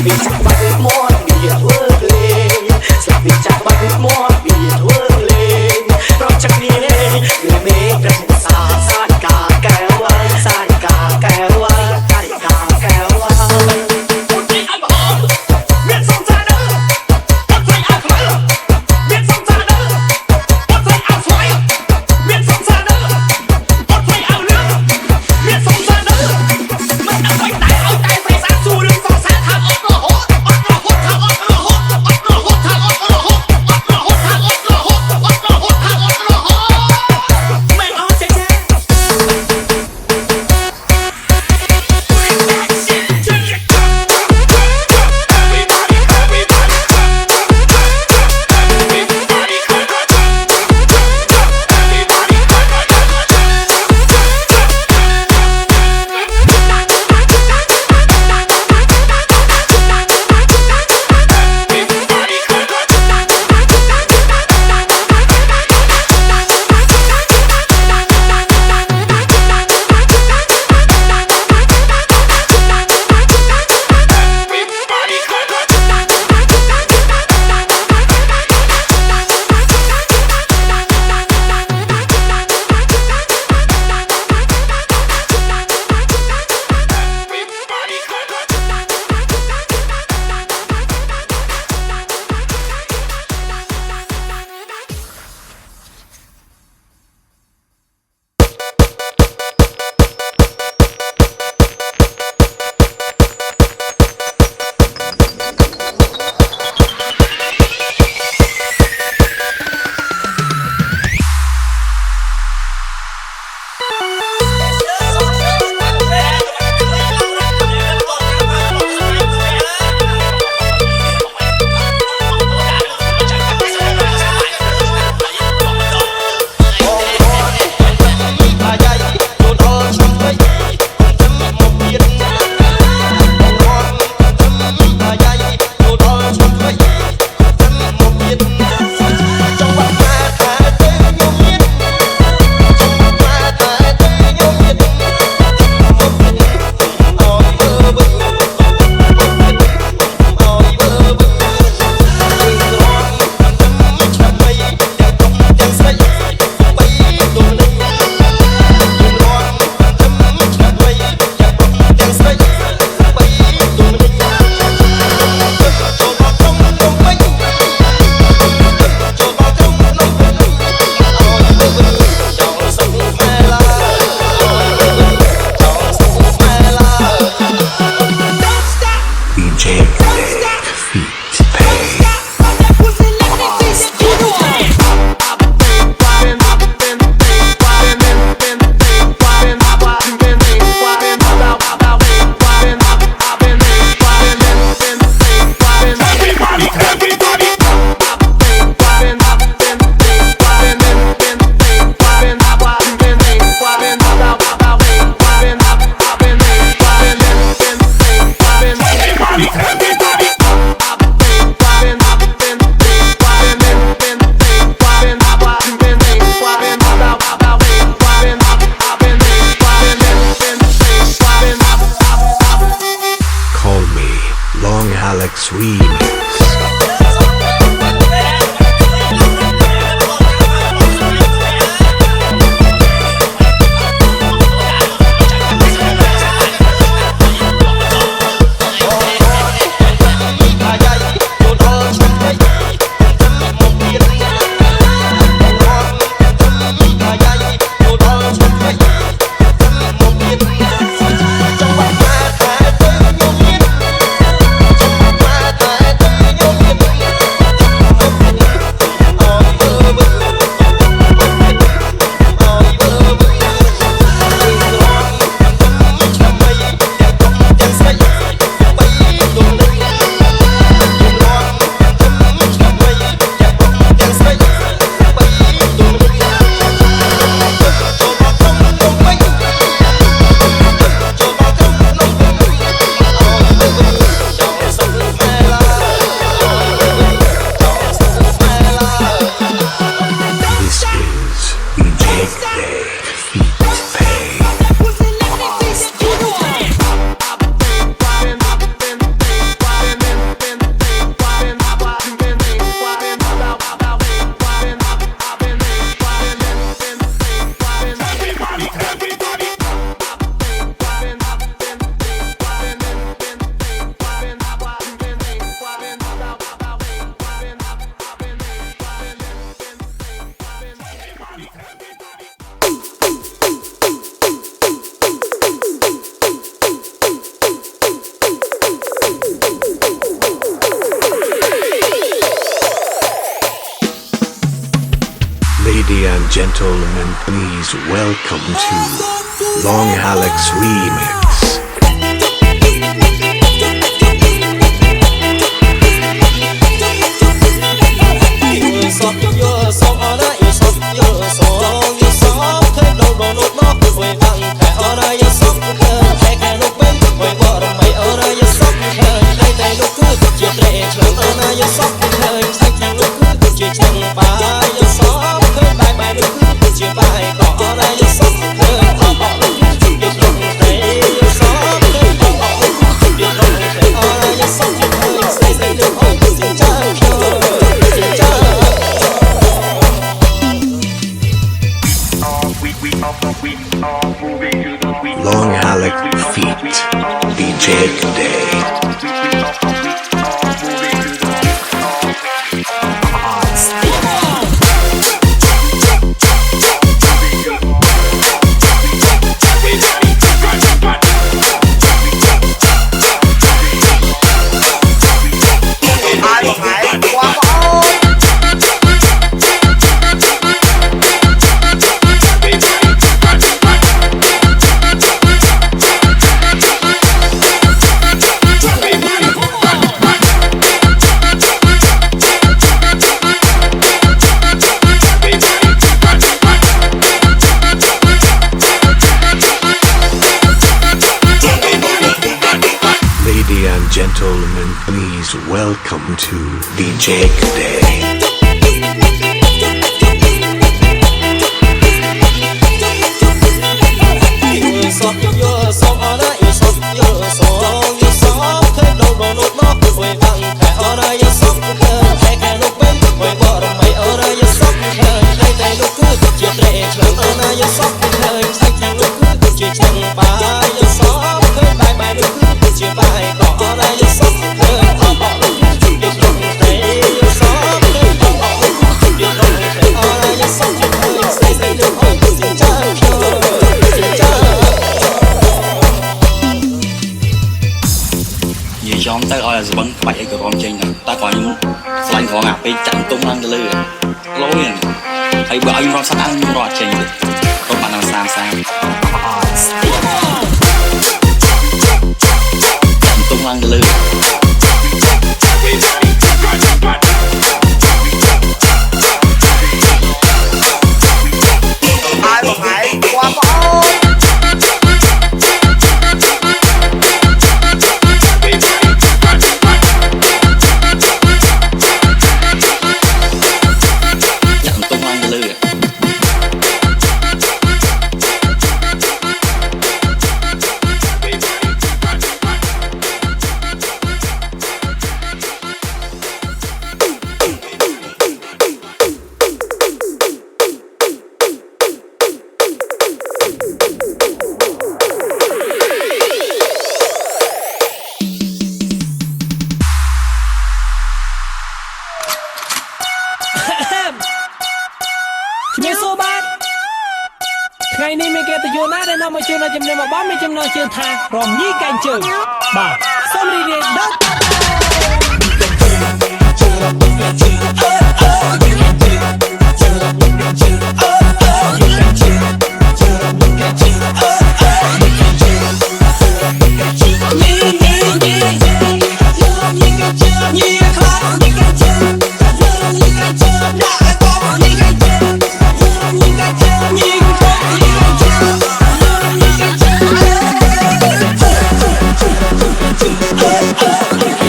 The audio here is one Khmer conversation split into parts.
Hãy subscribe cho kênh Ghiền Mì Gõ để không bỏ lỡ Gentlemen, please welcome to Long Alex Remix. Long Alex feat DJ today. Gentlemen, please welcome to DJ today. tới ơi là vẫn bậy cái con trên này ta còn những lạnh họ ngạp cái chặn tung ăn cái lư lối này thấy bữa anh con sẵn ăn rồi trên con bạn làm sang chặn tung ăn cái lư ai mà phải qua bỏ ngày nay mình kêu tụi vô nát để nó mà chưa nó chấm mà bấm mình chấm nó chưa tha rồi nhí canh chừng bà xong đi đi đất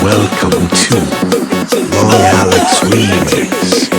Welcome to Long Alex Remix.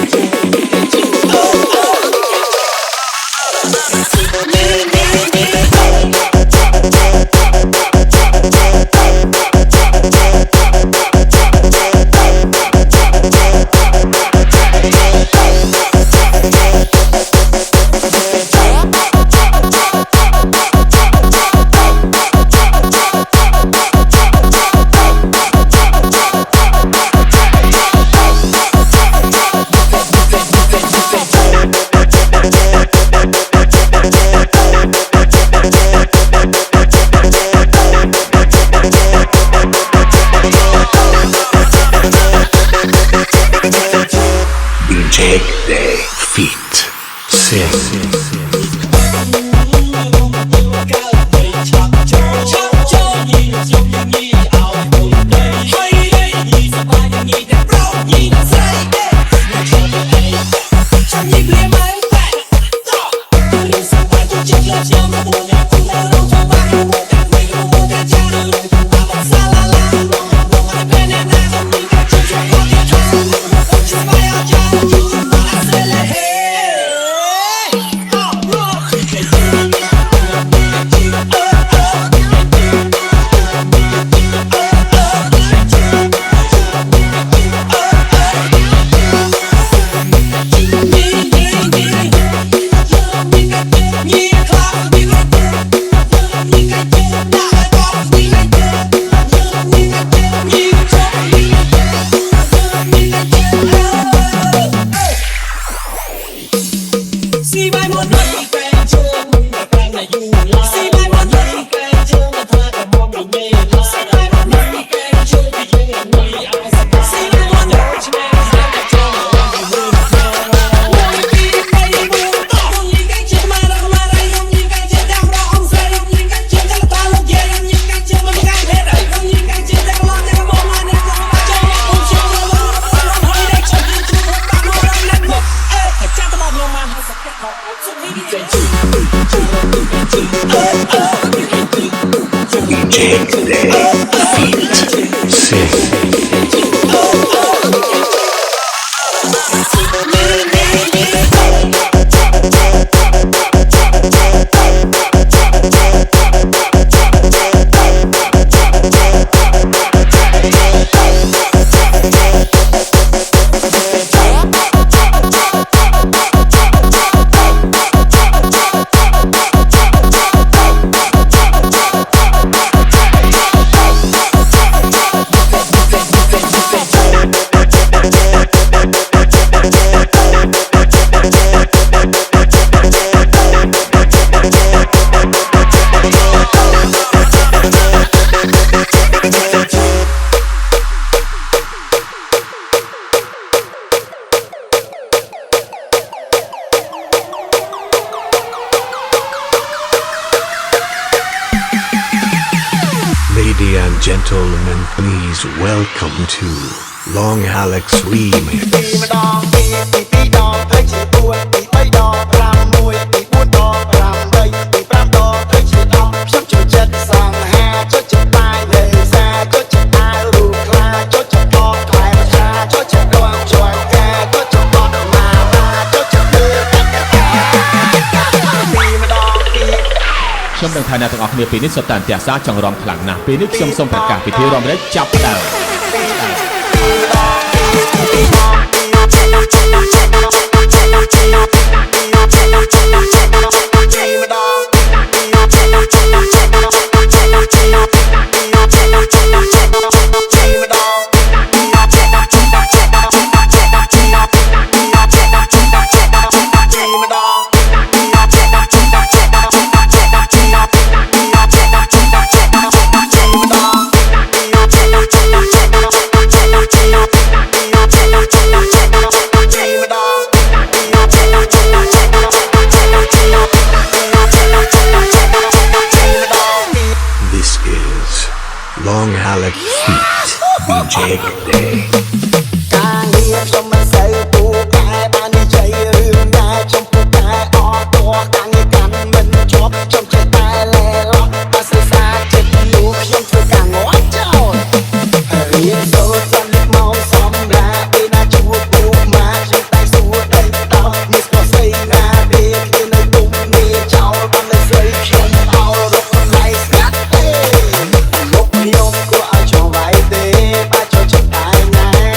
DJ Day Feet Sing. Ladies and gentlemen, please welcome to Long Alex Remix.ខ្ញុំនឹងថាអ្នកទាំងអស់គ្នាពេលនេះសុទ្ធតែអន្ទះសារចង់រំខ្លាំងណាស់ពេលនេះខ្ញុំសូមប្រកាសពិធីរំលែកចាប់ផ្ដើម Long Alex Feet DJ Day ការងារខ្ញុំមិនសូវពូកែបាននិយាយរឿងដែរខ្ញុំពូកែអត់តោះការងារកាន់មិនជាប់ខ្ញុំចេះតែលែឡោះបើសិក្សាចិត្តនោះខ្ញុំធ្វើការងាត់ចោលរៀនសូត្រសំមកសម្រាប់ពេលណាជួបពូមកខ្ញុំតែសួរដីតោមានស្គាល់ស្អីណាទេគ្នានៅទុំនេះចោលបានលើស្រីខ្ញុំអោរត់ឡៃស្ងាត់ទេលោកខ្ញុំគួរឲ្យចង់វាយទេបើចូលចិត្តតែណា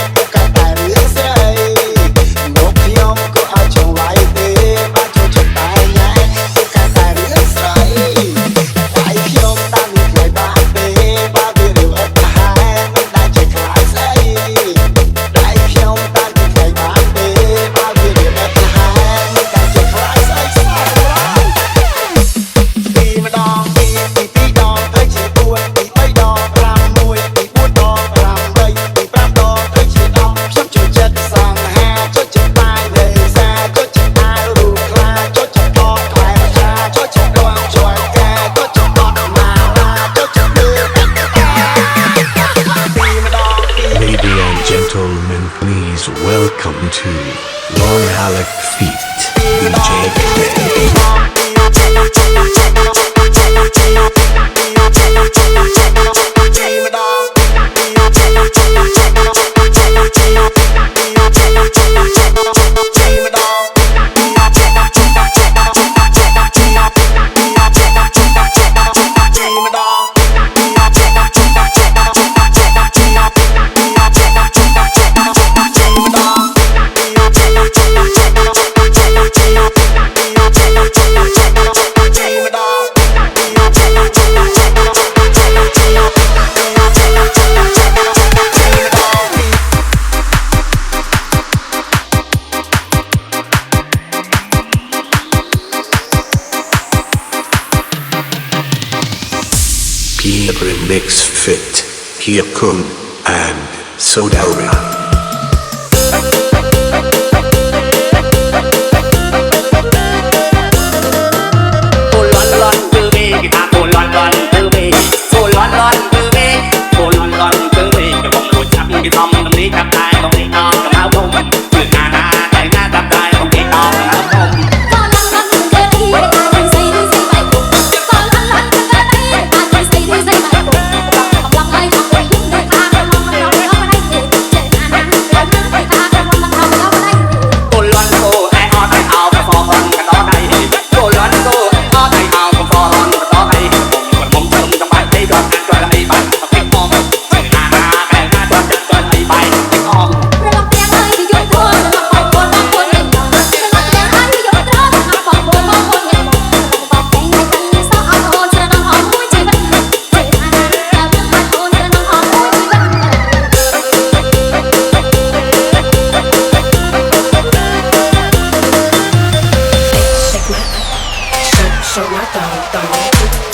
welcome to Long Alec Feet, DJ Day. Remix Fit, Hyakun and Sodarin.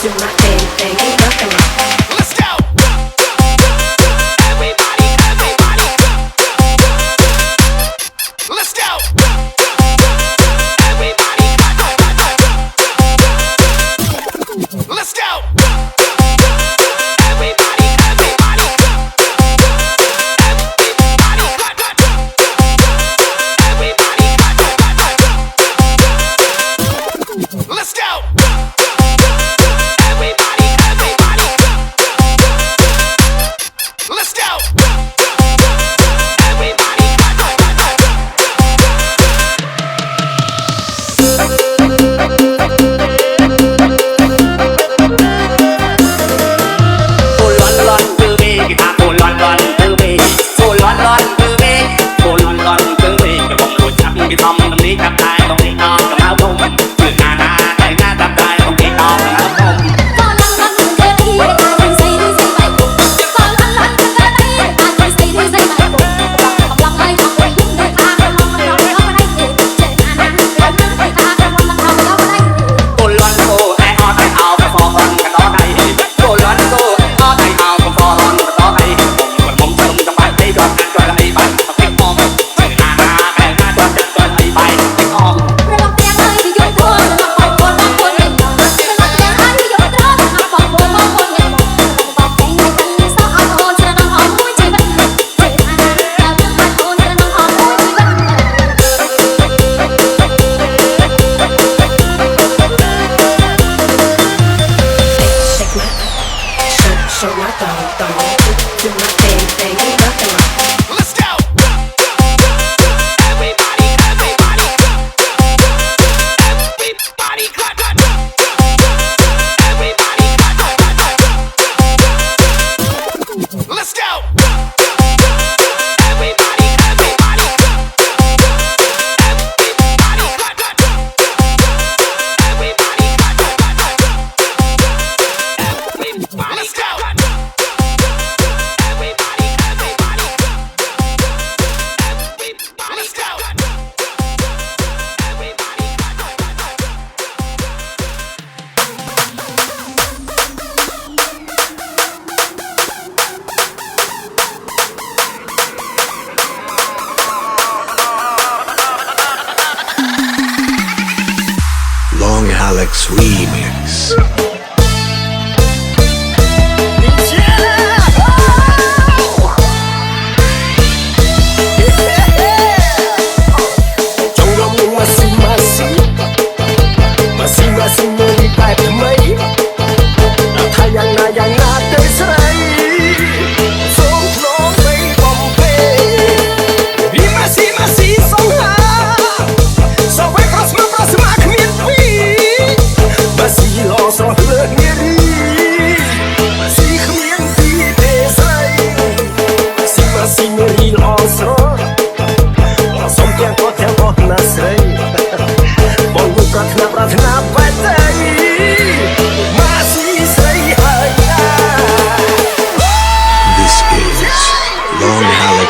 เ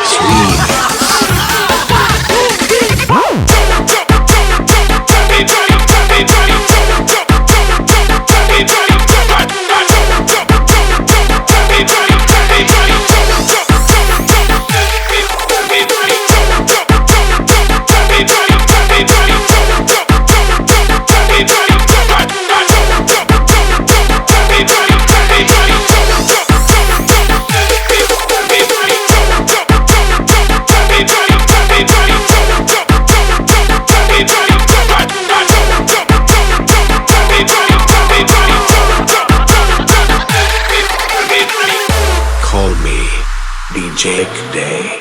Alex Reed. Call me DJ Day.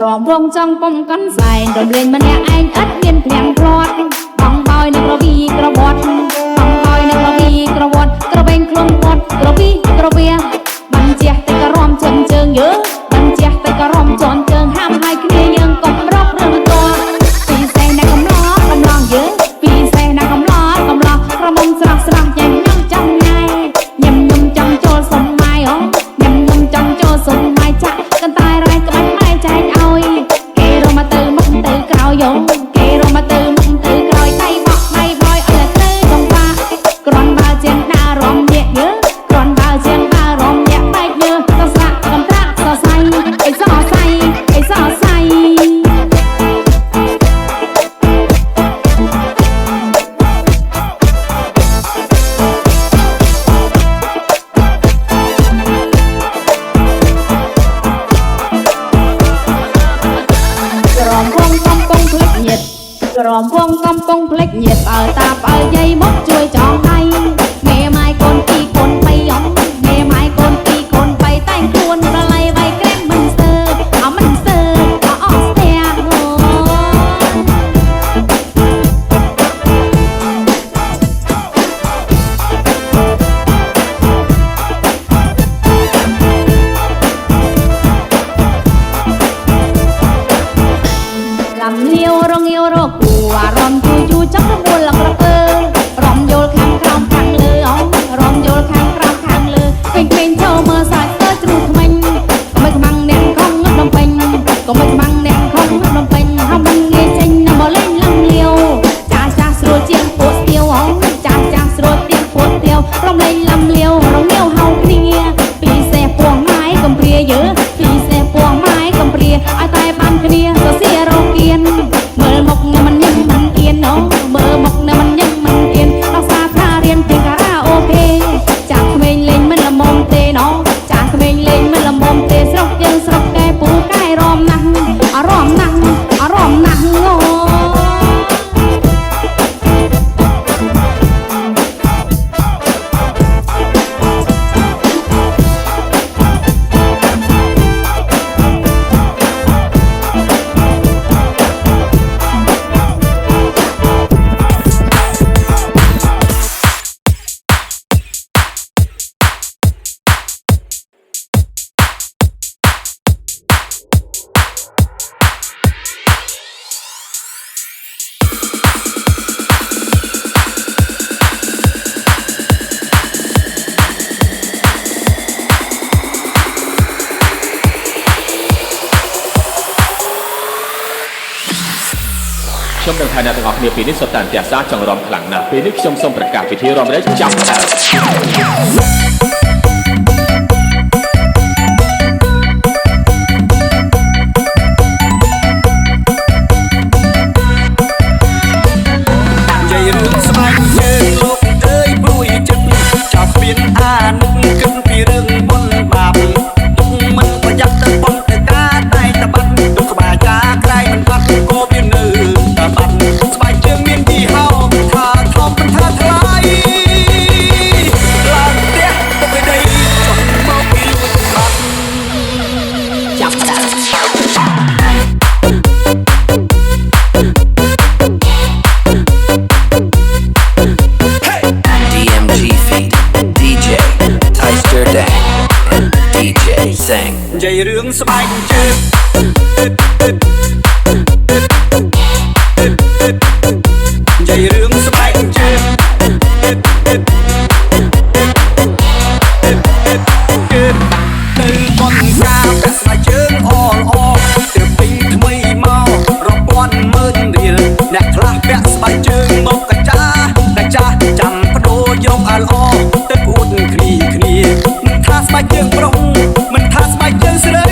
Rộm rông trong bông cắn dài rộm lên mà nè anh ất nhiên phèn plọt bong bòi nè cờ vi cờ bọt bong bòi nè cờ vi cờ bọt cờ beng klon bọt cờ vi cờ bia bắn chè tay cờ ròm chừng chừng nhớ bắn chè tay cờ ròm tròn chừng ham hai kia nhưng cọp róc rừng to vì xe nè cầm lo nhớ vì xe nè cầm lo cờ mông sạc sạc nhanh nhanh trong ngày nhầm nhầm trong cho sông mai ó nhầm nhầm trong cho sông mai chặt cần tay rai cái bánh mai trái ôi kê rồi mà từ mất từ cào dũng kê rồi mà từ mất từ cào tay bói ở là tư trong ba còn ba trên na ròm nhẹ nhớ còn ba trên na ròm nhẹ tay nhớ tao sạ cầm ta so say ấy so say ấy so say ròm vuôngកំពុងផ្លិចញាតបើតាបើយាយមកជួយចងដៃមេម៉ាយកូនពីរកូនបីអងមេម៉ាយកូនពីរកូនបីតែងខ្លួនរលៃវៃក្រែមមិនស្ទើមិនស្ទើអស់ស្ទះlàm liêu rong yêu rongអារម្មណ៍ជួយជួយចាប់រមួលឡើងក្រពើរំយល់ខាងក្រោមខាងលើអងរំយល់ខាងក្រោមខាងលើពេញពេញចូលមើលសាច់ទៅជ្រុះថ្មិញកុំឲ្យខ្មាំងអ្នកខំងឹតដំពេញកុំឲ្យខ្មាំងអ្នកខំងឹតដំពេញហំមិនងាយចេញណាមកលេងលឹងលាវចាស់ចាស់ស្រួលជាងពួកស្ទៀវអងចាស់ចាស់ស្រួលទៀងពួកស្ទៀវរំលេងលឹមលាវរងងាវហៅគ្នាពីសេះពួងម៉ាយ ងលេងមិនល្មមទេស្រុកយើងស្រុកកែពូកែរំណាស់អារម្មណ៍ណាស់អារម្មណ៍ណាស់ងោខ្ញុំនឹងថាអ្នកទាំងអស់គ្នាពេលនេះសុទ្ធតែអន្ទះសារចង់រំខ្លាំងណាស់ពេលនេះខ្ញុំសូមប្រកាសពិធីរំលែកចាប់ផ្ដើមនិយាយរឿងស្បែកជើងលោកអើយព្រួយចិត្តចាប់គ្មានអានឹកគិតពីរឿងបុណ្យបាបទុកមិនប្រយ័ត្នទៅប៉ុនទៅការតែតបាត់ទុកក្បាលចាក្រែងមិនបាត់ក៏មាននៅតបាត់ស្បែកជើងមានទីហោថាធំមិនថាថ្លៃឡើងផ្ទះទៅពីដីចង់មកពីលួចបាត់ចាប់ដើមDMG feed DJ Tyster Dang and DJ Sang និយាយរឿងស្បែកជើងនិយាយរឿងស្បែកជើងទៅបនកាកាស្បែកជើងអល្អទៅពេញថ្មីមករាប់ពាន់ម៉ឺនរៀលអ្នកខ្លះពាក់ស្បែកជើងមកកាចាតែចាស់ចាំបដូរយកអាល្អទៅពួតគ្នាមិនថាស្បែកជើងប្រុសមិនថាស្បែកជើងស្រី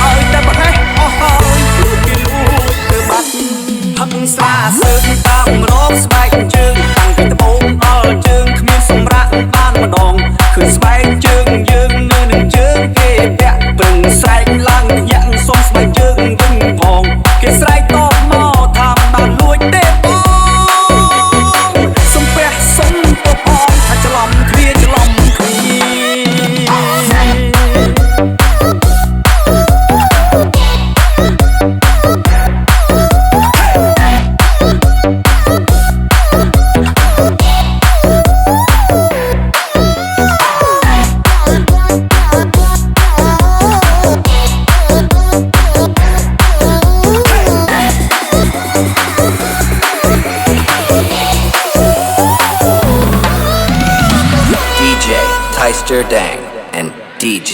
ឲ្យតែប្រហែលអស់ហើយព្រោះគេលួចទៅបាត់ហឹកស្រាសើតាមរកស្បែកជើងតាំងពីត្បូងដល់ជើងគ្មានសម្រាប់បានម្ដងគឺស្បែកជើងយើងនៅនឹងជើងគេពាក់ប្រឹងស្រែកឡើងញាក់សុំស្បែកជើងវិញផងគេស្រែកតបមកថាបានលួចទេបងសំពះសុំទៅផងថាច្រឡំគ្នាច្រឡំគ្នា DJ Tyster Dang and DJ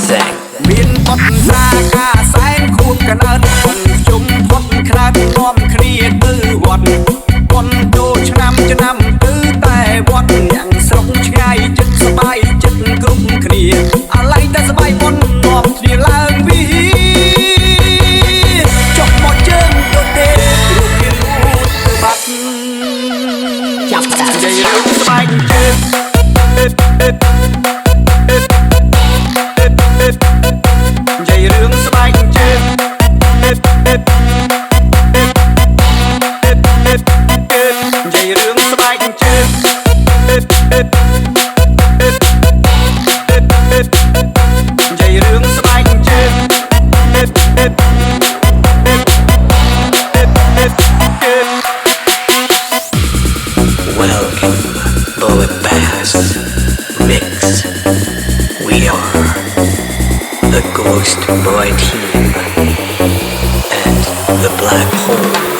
Sang មានបទសាខាសែនខួបកណើតគុំជុំផុតខ្នាតនាំគ្នាទៅវត្តប៉ុនដូរឆ្នាំទៅតែវត្តអ្នកស្រុកឆ្ងាយចិត្តសបាយចិត្តគ្រប់គ្នាអាឡ័យតែសបាយប៉ុននាំគ្នាឡើងវិចុះមកជើងទៅទេព្រោះគេលួចទៅបាត់ចាប់ដើមនិយាយរឿងស្បែកជើងនិយាយរឿងស្បែកជើងនិយាយរឿងស្បែកជើងនិយាយរឿងស្បែកជើង Welcome, Bullet Bass Mix. We are the Ghost Boy Team and the Black Hole.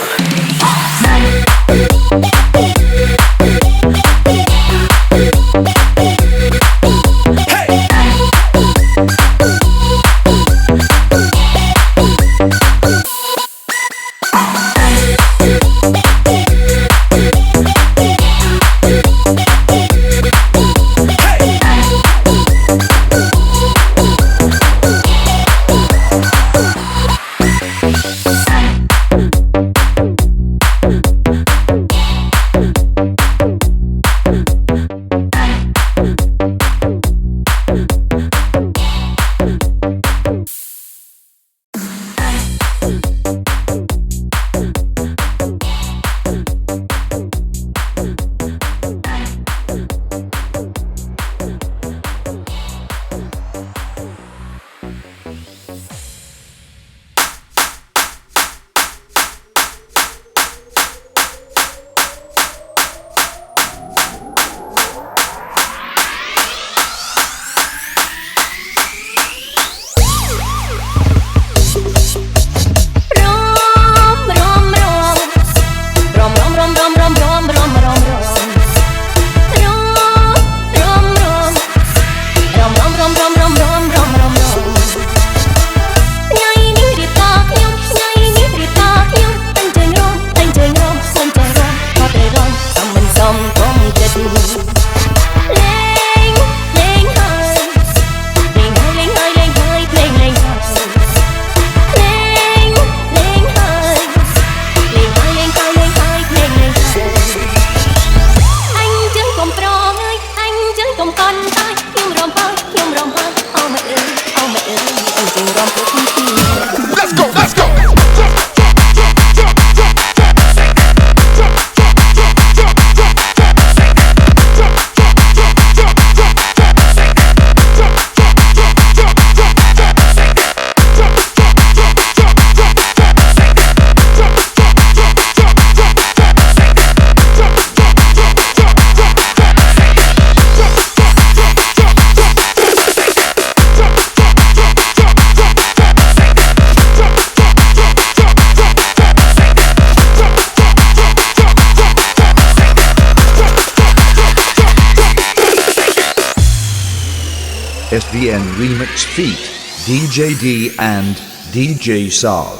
SVN Remix Feat. DJ D and DJ Sal.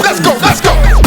Let's go, let's go.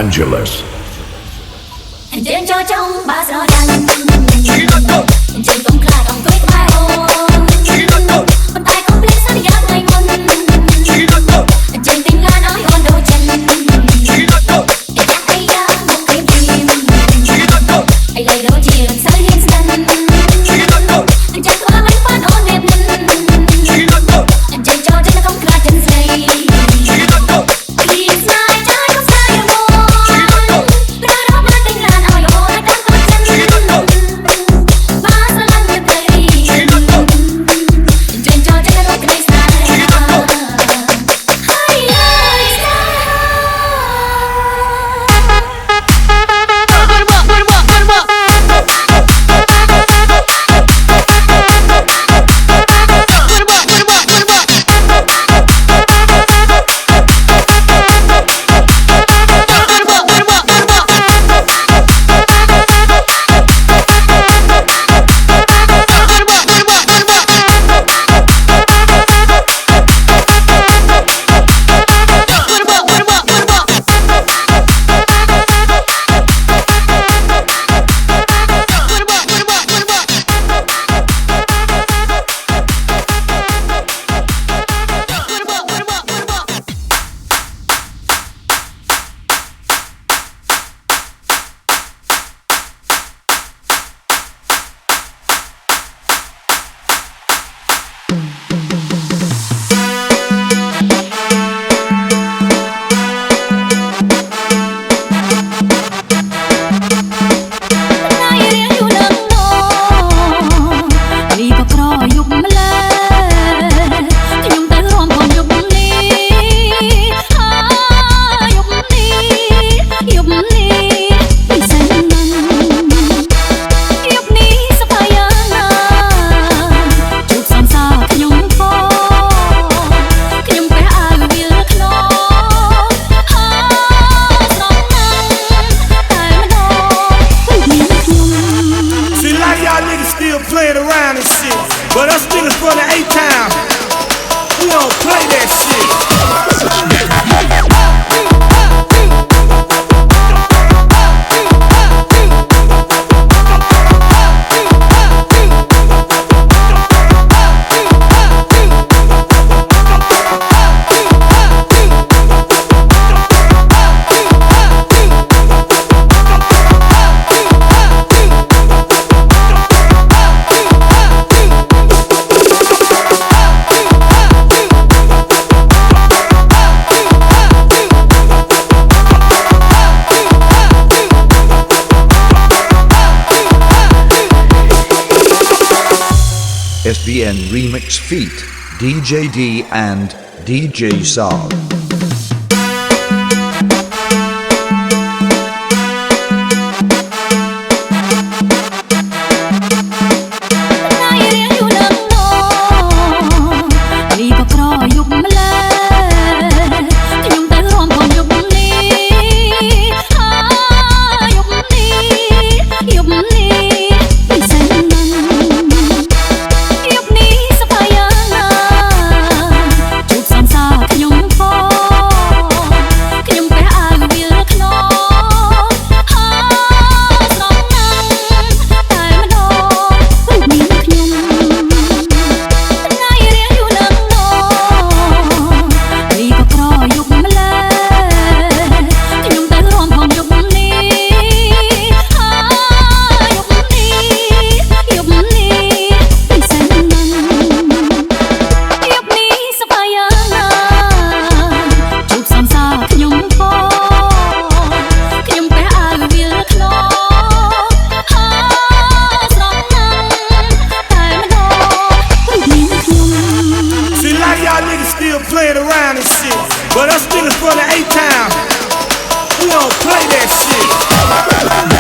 Angeles. Trên cho trong ba giờ đằng trên công khai công quyết mai ô con tay không biết sao giác ngày môn trên tình ga nói con đôi chân để chắc tay ra một cái tim ai lấy đôi chia sợi hiên sân chân qua mấy phát hôn đẹp trên cho chân không khai chân dây Hãy subscribe cho kênh Ghiền Mì Gõ để không bỏ lỡ SBN Remix feat. DJ D and DJ Saul. Playing around and shit, but us niggas from the A-Town, we don't play that shit.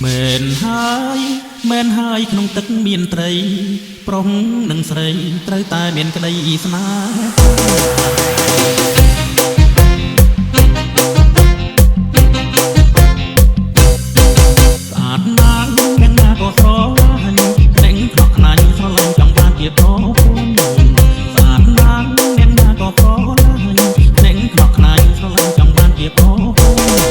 មែនហើយក្នុងទឹកមានត្រីប្រុសនិងស្រីត្រូវតែមានក្តីស្នេហ៍ស្អាតណាស់យ៉ាងណាក៏ស្រឡាញ់ក្តីខ្លោកខ្នាញ់ស្រឡាញ់ចង់បានជាប្រពន្ធស្អាតណាស់យ៉ាងណាក៏ស្រឡាញ់ក្តីខ្លោកខ្នាញ់ស្រឡាញ់ចង់បានជាប្រពន្ធ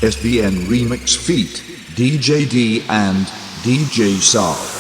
SBN Remix Feat. DJ D and DJ Saul.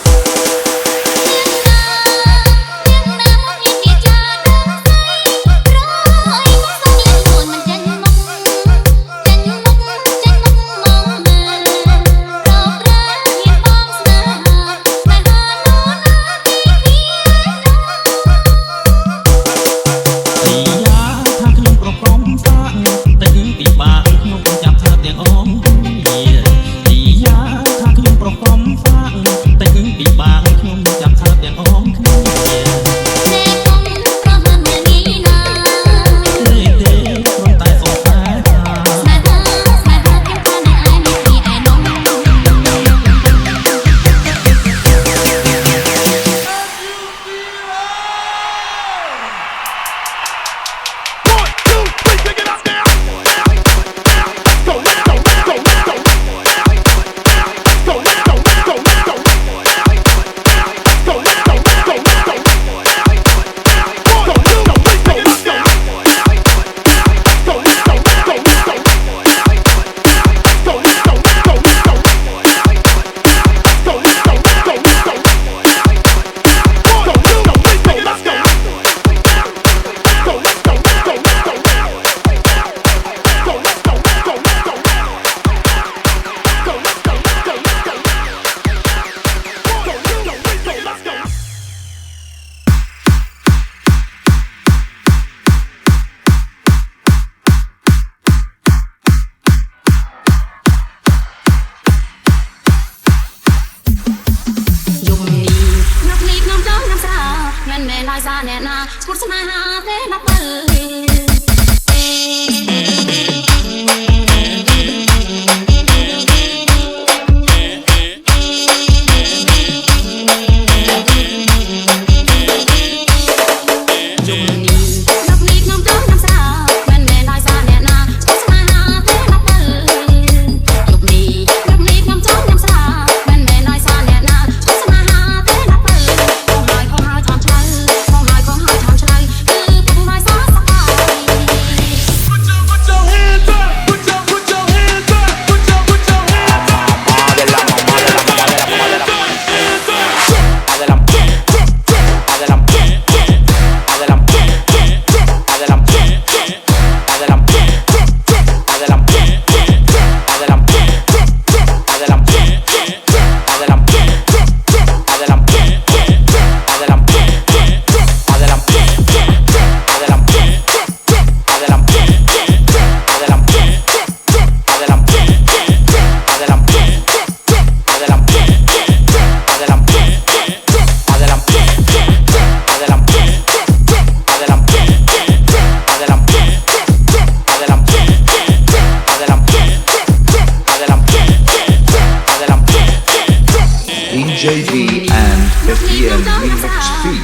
DJD and FDM Remix Feat.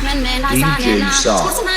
DJ Saw. ។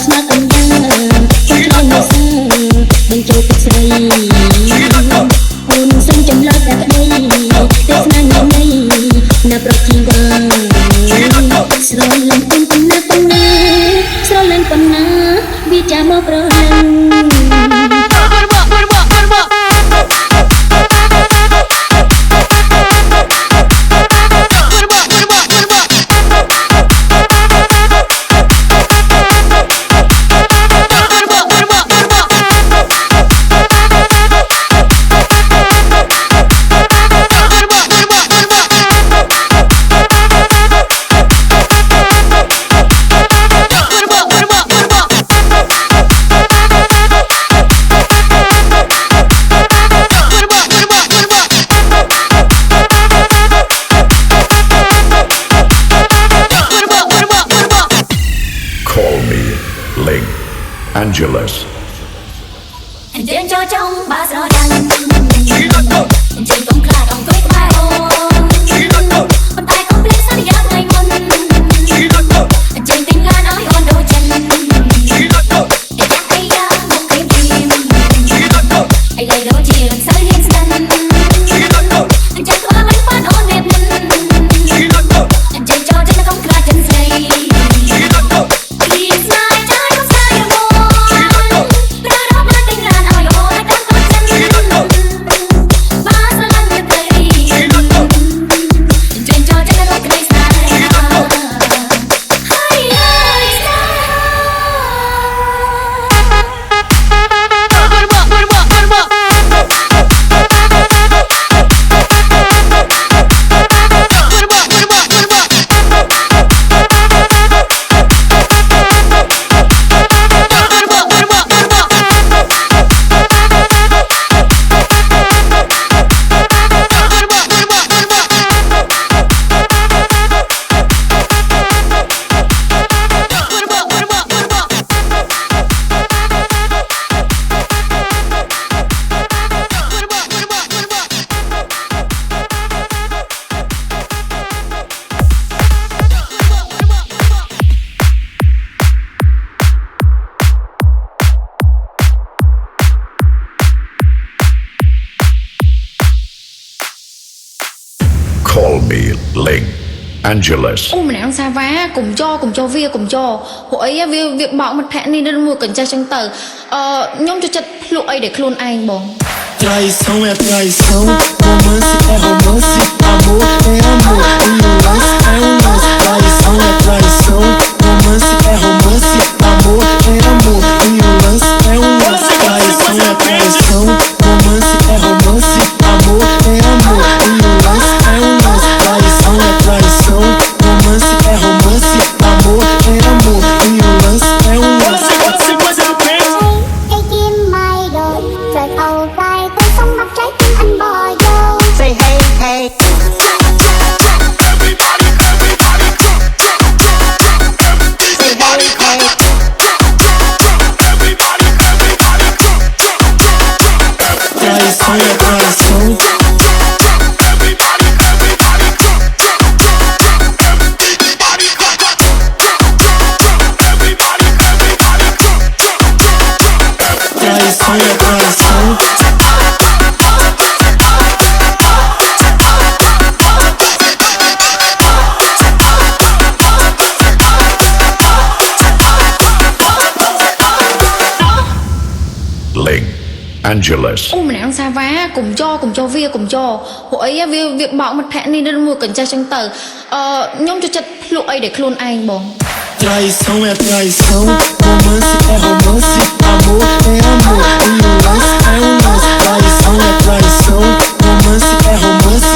ស្មាត់អញ្ញើខ្ញុំឆ្លងមកសើបញ្ចូលទឹកស្រីអូនសុំចម្លើយតែប្តីទេសនាញ៉ាំណៃណាប្រជីវ៉ាស្រលាញ់ប៉ុណ្ណាស្រលាញ់ប៉ុណ្ណាវាចាំមកប្រឡឹងAngeles អញ្ចឹងចូលចង់បាស្រដាំងអញ្ចឹងកុំខ្លាចអង្គុយក្បែរអូនប៉ុន្តែកុំភ្លេចសន្យាថ្ងៃមុនអញ្ចឹងទិញឡានឲ្យអូនដូចចិនអីយ៉ាងមកព្រៀមអីដែលដូចជាមិនសូវហ៊ានស្ដាំអញ្ចឹងធ្វើមិនបានអូនវាមិនអញ្ចឹងចូលចិត្តកុំខ្លាចចិនស្រីAngeles អូម្នាក់សាវ៉ាកុំចោវាកុំចោពួកអីវាបោកមិត្តភក្តិនេះនឹងមួយកញ្ចេះចឹងទៅខ្ញុំចូលចិត្តភ្លក់អីដែលខ្លួនឯងបង Traição é traição, romance é romance, amor é amor, e o lance é um lance. Traição é traição, romance é romance, amor é amor, e o lance é um lance. Traição é traição, romance é romance, amor é amor, e o lance é um lance. Traição é traição, romance é romance, amor é amor, e o lance é um lance. Say hey hey. Traição é traição. Traição é traição. Angeles អូម្នាក់សាវ៉ាកុំចោវាកុំចោពួកអីវាបោកមិត្តភក្តិនេះនឹងមួយកញ្ចេះចឹងទៅខ្ញុំចូលចិត្តភ្លក់អីដែលខ្លួនឯងបង Traição é traição, romance é romance, amor é amor, e o lance é um lance. Traição é traição, romance é romance,